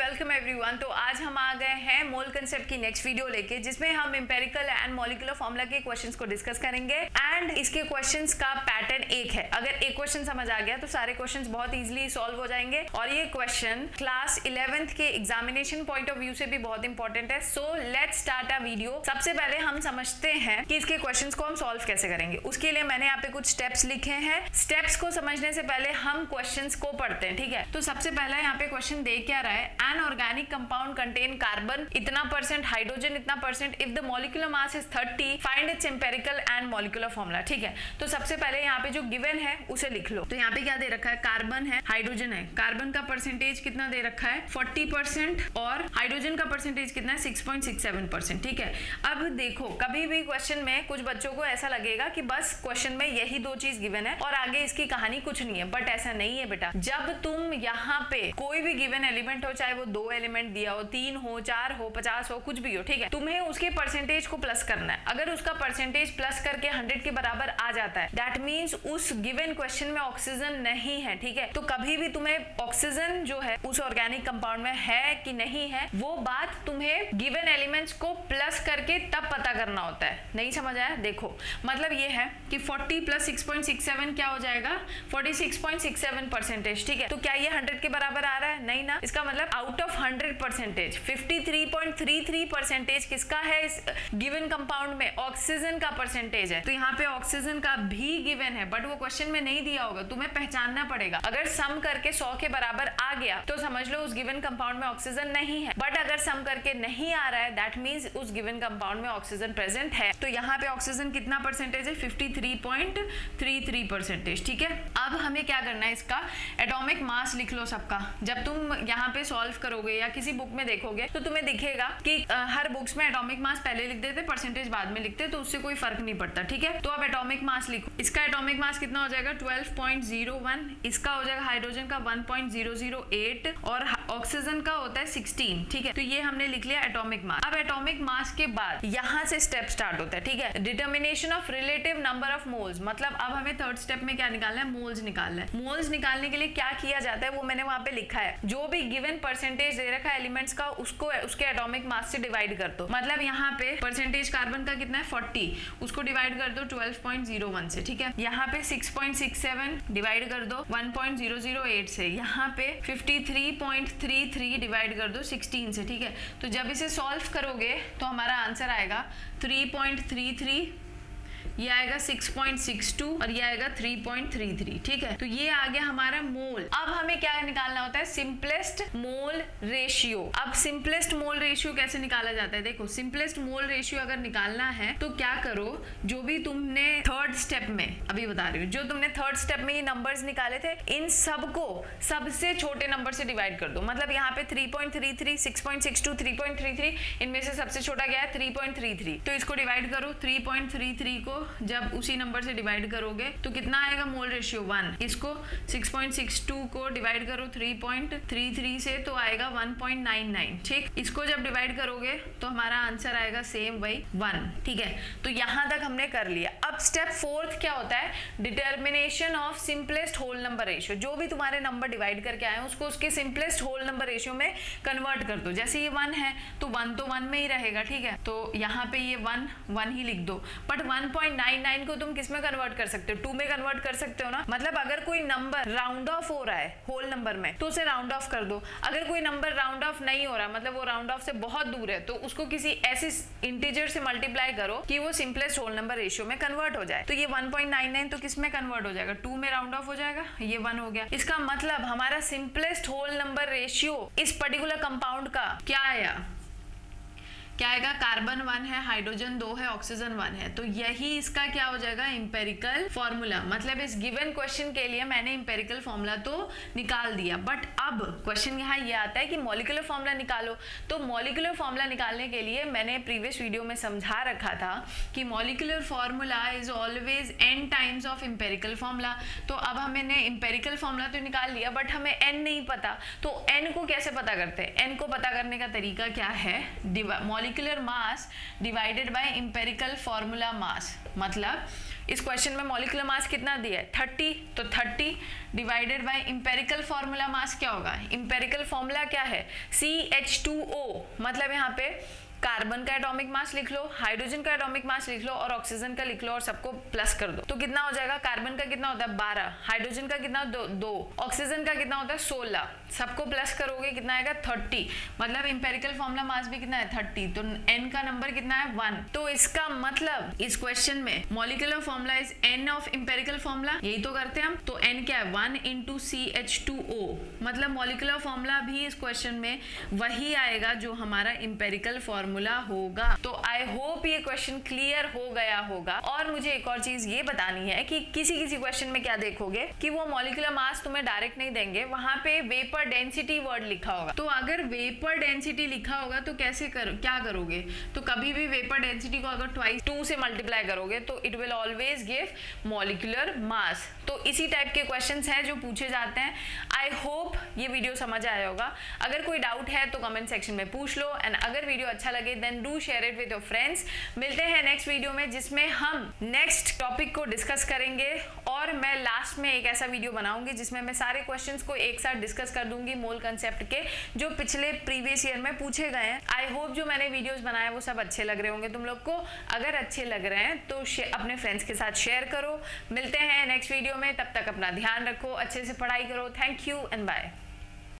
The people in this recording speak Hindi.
Welcome everyone. तो आज हम आ गए हैं मोल कंसेप्ट की नेक्स्ट वीडियो लेके, जिसमें हम एम्पेरिकल एंड मॉलिक्यूलर फॉर्मूला के क्वेश्चंस को डिस्कस करेंगे। एंड इसके क्वेश्चंस का पैटर्न एक है, अगर एक क्वेश्चन समझ आ गया तो सारे क्वेश्चंस बहुत इजीली सॉल्व हो जाएंगे। और ये क्वेश्चन क्लास 11th के एग्जामिनेशन पॉइंट ऑफ व्यू से भी बहुत इंपॉर्टेंट है। So let's start a video. सबसे पहले हम समझते हैं कि इसके क्वेश्चंस को हम सॉल्व कैसे करेंगे। उसके लिए मैंने यहाँ पे कुछ स्टेप्स लिखे हैं। स्टेप्स को समझने से पहले हम क्वेश्चंस को पढ़ते हैं, ठीक है। तो सबसे पहले यहाँ पे क्वेश्चन दे क्या रहा है, an organic compound contain carbon इतना परसेंट, हाइड्रोजन इतना percent, if the molecular mass is 30 find its empirical and molecular formula, ठीक है। तो सबसे पहले यहाँ पे जो गिवन है उसे लिख लो। तो यहाँ पे क्या दे रखा है, कार्बन है, हाइड्रोजन है। कार्बन का परसेंटेज कितना दे रखा है 40% और हाइड्रोजन का परसेंटेज कितना है 6.67%, ठीक है। अब देखो, कभी भी क्वेश्चन में कुछ बच्चों को ऐसा लगेगा कि बस क्वेश्चन में यही दो चीज गिवन है और आगे इसकी कहानी कुछ नहीं है, बट ऐसा नहीं है बेटा। जब तुम यहाँ पे कोई भी गिवन एलिमेंट हो, चाहे वो 2 एलिमेंट दिया हो, 3 हो, 4 हो, 50 हो, कुछ भी हो, ठीक है, तुम्हें उसके परसेंटेज को प्लस करना है। अगर उसका परसेंटेज प्लस करके 100 के बराबर आ जाता है, दैट मींस उस गिवन क्वेश्चन में ऑक्सीजन नहीं है, ठीक है। तो कभी भी तुम्हें ऑक्सीजन जो है उस ऑर्गेनिक कंपाउंड में है कि नहीं है, वो बात तुम्हें गिवन एलिमेंट्स को प्लस करके तब पता करना होता है। नहीं समझ आया? देखो, मतलब ये है कि 40 प्लस 6.67 क्या हो जाएगा, 46.67 परसेंटेज, ठीक है। तो क्या ये 100 के बराबर आ रहा है? नहीं ना। इसका मतलब आउट ऑफ 100 परसेंटेज 53.33 परसेंटेज किसका है इस गिवन कंपाउंड में? ऑक्सीजन का परसेंटेज है। तो यहाँ पे ऑक्सीजन का भी गिवन है, बट वो क्वेश्चन में नहीं दिया होगा, तुम्हें पहचानना पड़ेगा। अगर सम करके 100 के बराबर आ गया तो समझ लो उस गिवन कंपाउंड में ऑक्सीजन नहीं है, बट अगर सम करके नहीं आ रहा है, दैट मींस उस गिवन कंपाउंड में ऑक्सीजन प्रेजेंट है। तो यहाँ पे ऑक्सीजन कितना परसेंटेज है, 53.33 परसेंटेज, ठीक है। अब हमें क्या करना है, इसका एटॉमिक मास लिख लो सबका। जब तुम यहाँ पे सॉल्व करोगे या किसी बुक में देखोगे तो तुम्हें दिखेगा कि हर बुक्स में एटॉमिक मास पहले लिख देते, परसेंटेज बाद में लिखते, तो उससे कोई फर्क नहीं पड़ता, ठीक है। तो अब एटॉमिक मास लिखो। इसका एटॉमिक मास कितना हो जाएगा 12.01, इसका हो जाएगा हाइड्रोजन का 1.008 और ऑक्सीजन का होता है 16, ठीक है। तो ये हमने लिख लिया एटॉमिक मास। अब एटॉमिक मास के बाद यहाँ से स्टेप स्टार्ट होता है, ठीक है। Determination of relative number of moles, मतलब अब हमें थर्ड स्टेप में क्या निकालना है, मोल्स निकालना है। मोल्स निकालने के लिए क्या किया जाता है वो मैंने वहां पे लिखा है। जो भी गिवन परसेंटेज दे रखा है एलिमेंट्स का, उसको उसके एटॉमिक मास से डिवाइड कर दो। मतलब यहाँ पे परसेंटेज कार्बन का कितना है 40, उसको डिवाइड कर दो 12.01 से, ठीक है। यहाँ पे 6.67 डिवाइड कर दो 1.008 से, यहाँ पे 53.33 डिवाइड कर दो 16 से, ठीक है। तो जब इसे सॉल्व करोगे तो हमारा आंसर आएगा 3.33, ये आएगा 6.62 और ये आएगा 3.33, ठीक है। तो ये आ गया हमारा मोल। अब हमें क्या निकालना होता है, सिंपलेस्ट मोल रेशियो। अब सिंपलेस्ट मोल रेशियो कैसे निकाला जाता है, देखो, सिंपलेस्ट मोल रेशियो अगर निकालना है तो क्या करो, जो भी तुमने थर्ड स्टेप में, अभी बता रही हूँ, जो तुमने थर्ड स्टेप में ये नंबर्स निकाले थे, इन सबको सबसे छोटे नंबर से डिवाइड कर दो। मतलब यहाँ पे 3.33, 6.62, 3.33, इनमें से सबसे छोटा क्या है 3.33, तो इसको डिवाइड करो। 3.33 को जब उसी नंबर से डिवाइड करोगे तो कितना आएगा मोल रेशियो 1। इसको 6.62 को डिवाइड करो 3.33 से तो आएगा 1.99, ठीक। इसको जब डिवाइड करोगे तो हमारा आंसर आएगा सेम वही 1, ठीक है। तो यहां तक हमने कर लिया। अब स्टेप 4th क्या होता है, determination of simplest whole number ratio. जो भी तुम्हारे नंबर डिवाइड करके आए उसको उसके सिंपलेस्ट होल नंबर रेशियो में कन्वर्ट कर दो। जैसे ये 1 है तो 1 तो 1 में ही रहेगा, ठीक है। तो यहाँ पे ये 1 ही लिख दो, बट 1.99 को तुम किस में कन्वर्ट कर सकते हो, 2 में कन्वर्ट कर सकते हो ना। मतलब अगर कोई नंबर राउंड ऑफ हो रहा है होल नंबर में तो उसे राउंड ऑफ कर दो। अगर कोई नंबर राउंड ऑफ नहीं हो रहा, मतलब वो राउंड ऑफ से बहुत दूर है, तो उसको किसी ऐसी इंटीजर से मल्टीप्लाई करो कि वो सिंपलेस्ट होल नंबर रेशियो में कन्वर्ट हो जाए। तो ये 1.99 तो किस में कन्वर्ट हो जाएगा, 2 में राउंड ऑफ हो जाएगा, ये 1 हो गया। इसका मतलब हमारा सिंपलेस्ट होल नंबर रेशियो इस पर्टिकुलर कंपाउंड का क्या आया, क्या आएगा, कार्बन 1 है, हाइड्रोजन 2 है, ऑक्सीजन 1 है। तो यही इसका क्या हो जाएगा, इंपेरिकल फॉर्मूला। मतलब इस गिवन क्वेश्चन के लिए मैंने इंपेरिकल फॉर्मूला तो निकाल दिया, बट अब क्वेश्चन यहाँ ये आता है कि मॉलिक्यूलर फॉर्मूला निकालो। तो मॉलिक्यूलर फॉर्मूला निकालने के लिए मैंने प्रीवियस वीडियो में समझा रखा था कि molecular formula is always n times of empirical formula. तो अब हमने इंपेरिकल फॉर्मूला तो निकाल लिया, बट हमें n नहीं पता, तो n को कैसे पता करते हैं। n को पता करने का तरीका क्या है, molecular mass divided by empirical formula mass. मतलब इस क्वेश्चन में मॉलिक्यूलर मास कितना दिया है 30, तो 30 divided by empirical formula mass क्या होगा, इंपेरिकल फॉर्मूला क्या है CH2O, मतलब यहाँ पे कार्बन का एटॉमिक मास लिख लो, हाइड्रोजन का एटॉमिक मास लिख लो और ऑक्सीजन का लिख लो और सबको प्लस कर दो। तो कितना हो जाएगा, कार्बन का कितना होता है 12, हाइड्रोजन का कितना 2, ऑक्सीजन का कितना होता है 16, सबको प्लस करोगे कितना आएगा 30, मतलब इंपेरिकल फॉर्मूला मास भी कितना है 30, तो n का नंबर कितना है 1। तो इसका मतलब इस क्वेश्चन में molecular formula is n of empirical formula, यही तो करते हैं हम। तो n क्या है 1 × CH2O, मतलब मॉलिक्यूलर फॉर्मूला भी इस क्वेश्चन में वही आएगा जो हमारा इंपेरिकल फॉर्मूला होगा। तो आई होप ये क्वेश्चन क्लियर हो गया होगा। और मुझे एक और चीज ये बतानी है कि किसी किसी क्वेश्चन में क्या देखोगे कि वो मॉलिक्यूलर मास तुम्हें डायरेक्ट नहीं देंगे, वहां पे वेपर डेंसिटी वर्ड लिखा होगा। तो अगर वेपर डेंसिटी लिखा होगा तो क्या करोगे, तो कभी भी वेपर डेंसिटी को अगर 2 से मल्टीप्लाई करोगे तो it will always give molecular mass. तो इसी टाइप के क्वेश्चंस हैं जो पूछे जाते हैं। आई होप ये वीडियो समझ आया होगा। अगर कोई डाउट है तो कमेंट सेक्शन में पूछ लो, एंड अगर वीडियो अच्छा लगे then do share it with your friends. मिलते हैं नेक्स्ट वीडियो में जिसमें हम नेक्स्ट टॉपिक को डिस्कस करेंगे, और मैं लास्ट में एक ऐसा वीडियो बनाऊंगी जिसमें मैं सारे क्वेश्चंस को एक साथ डिस्कस कर दूंगी मोल कंसेप्ट के, जो पिछले प्रीवियस ईयर में पूछे गए हैं। आई होप जो मैंने वीडियोस बनाए वो सब अच्छे लग रहे होंगे तुम लोग को। अगर अच्छे लग रहे हैं तो अपने फ्रेंड्स के साथ शेयर करो। मिलते हैं नेक्स्ट वीडियो में, तब तक अपना ध्यान रखो, अच्छे से पढ़ाई करो। Thank you and bye.